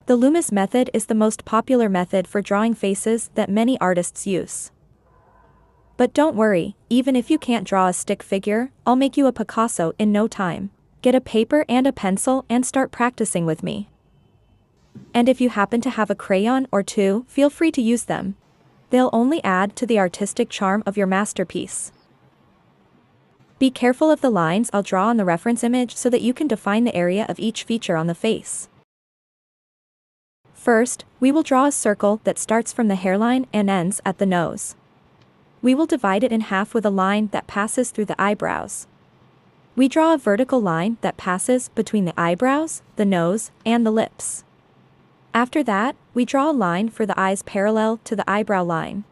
The Loomis method is the most popular method for drawing faces that many artists use. But don't worry, even if you can't draw a stick figure, I'll make you a Picasso in no time. Get a paper and a pencil and start practicing with me. And if you happen to have a crayon or two, feel free to use them. They'll only add to the artistic charm of your masterpiece. Be careful of the lines I'll draw on the reference image so that you can define the area of each feature on the face. First, we will draw a circle that starts from the hairline and ends at the nose. We will divide it in half with a line that passes through the eyebrows. We draw a vertical line that passes between the eyebrows, the nose, and the lips. After that, we draw a line for the eyes parallel to the eyebrow line.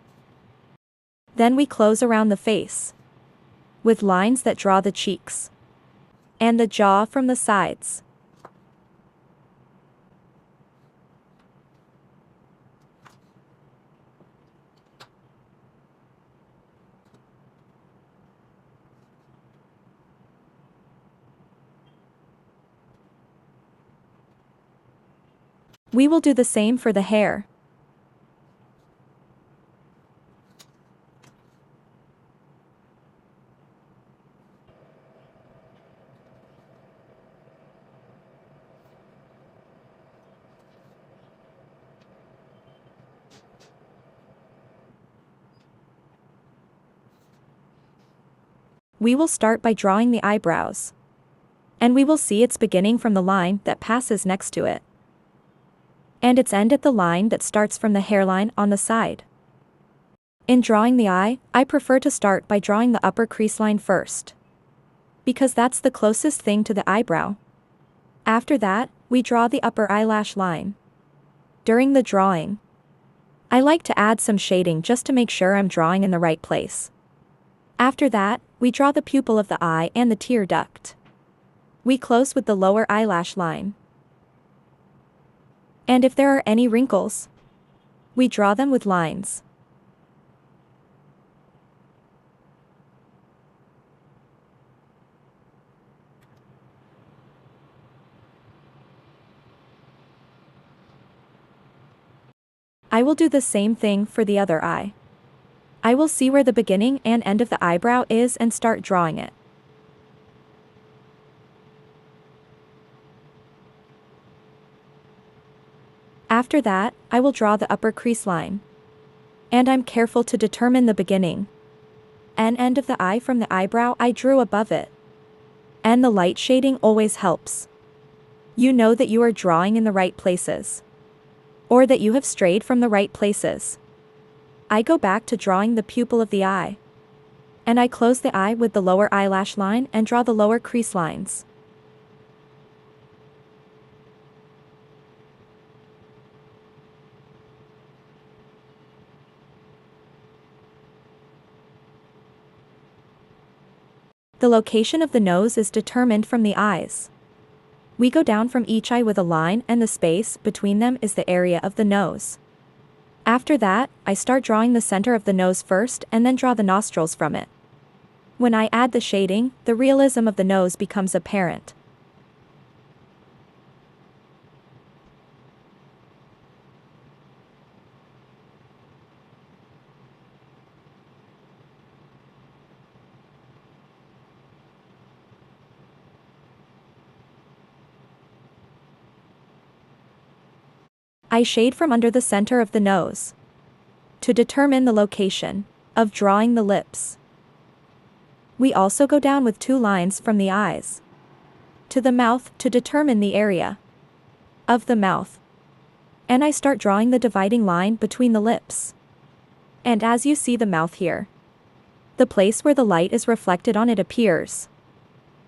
Then we close around the face with lines that draw the cheeks and the jaw from the sides. We will do the same for the hair. We will start by drawing the eyebrows. And we will see its beginning from the line that passes next to it, and its end at the line that starts from the hairline on the side. In drawing the eye, I prefer to start by drawing the upper crease line first, because that's the closest thing to the eyebrow. After that, we draw the upper eyelash line. During the drawing, I like to add some shading just to make sure I'm drawing in the right place. After that, we draw the pupil of the eye and the tear duct. We close with the lower eyelash line. And if there are any wrinkles, we draw them with lines. I will do the same thing for the other eye. I will see where the beginning and end of the eyebrow is and start drawing it. After that, I will draw the upper crease line. And I'm careful to determine the beginning and end of the eye from the eyebrow I drew above it. And the light shading always helps. You know that you are drawing in the right places, or that you have strayed from the right places. I go back to drawing the pupil of the eye. And I close the eye with the lower eyelash line and draw the lower crease lines. The location of the nose is determined from the eyes. We go down from each eye with a line and the space between them is the area of the nose. After that, I start drawing the center of the nose first and then draw the nostrils from it. When I add the shading, the realism of the nose becomes apparent. I shade from under the center of the nose to determine the location of drawing the lips. We also go down with 2 lines from the eyes to the mouth to determine the area of the mouth. And I start drawing the dividing line between the lips. And as you see the mouth here, the place where the light is reflected on it appears.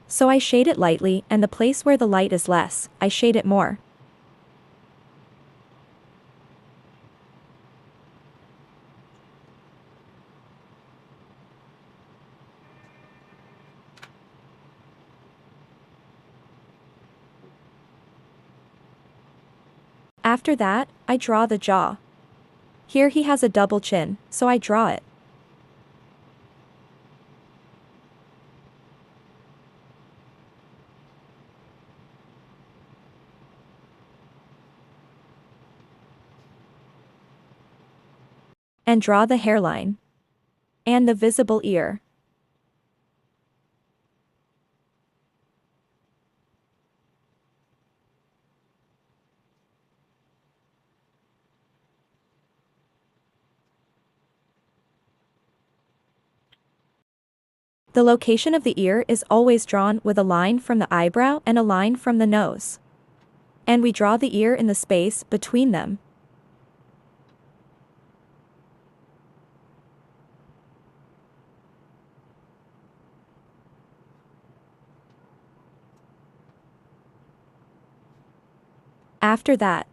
So I shade it lightly, and the place where the light is less, I shade it more. After that, I draw the jaw. Here he has a double chin, so I draw it. And draw the hairline. And the visible ear. The location of the ear is always drawn with a line from the eyebrow and a line from the nose. And we draw the ear in the space between them. After that,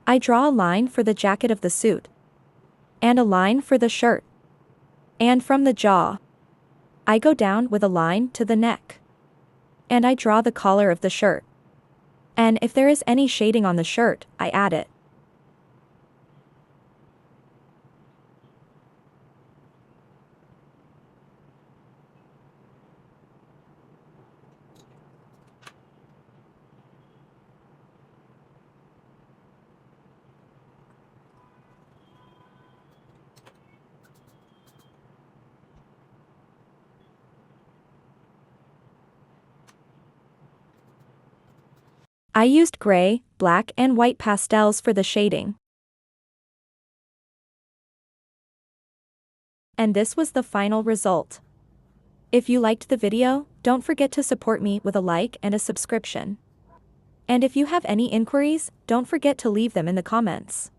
I draw a line for the jacket of the suit. And a line for the shirt. And from the jaw, I go down with a line to the neck. And I draw the collar of the shirt. And if there is any shading on the shirt, I add it. I used gray, black and white pastels for the shading. And this was the final result. If you liked the video, don't forget to support me with a like and a subscription. And if you have any inquiries, don't forget to leave them in the comments.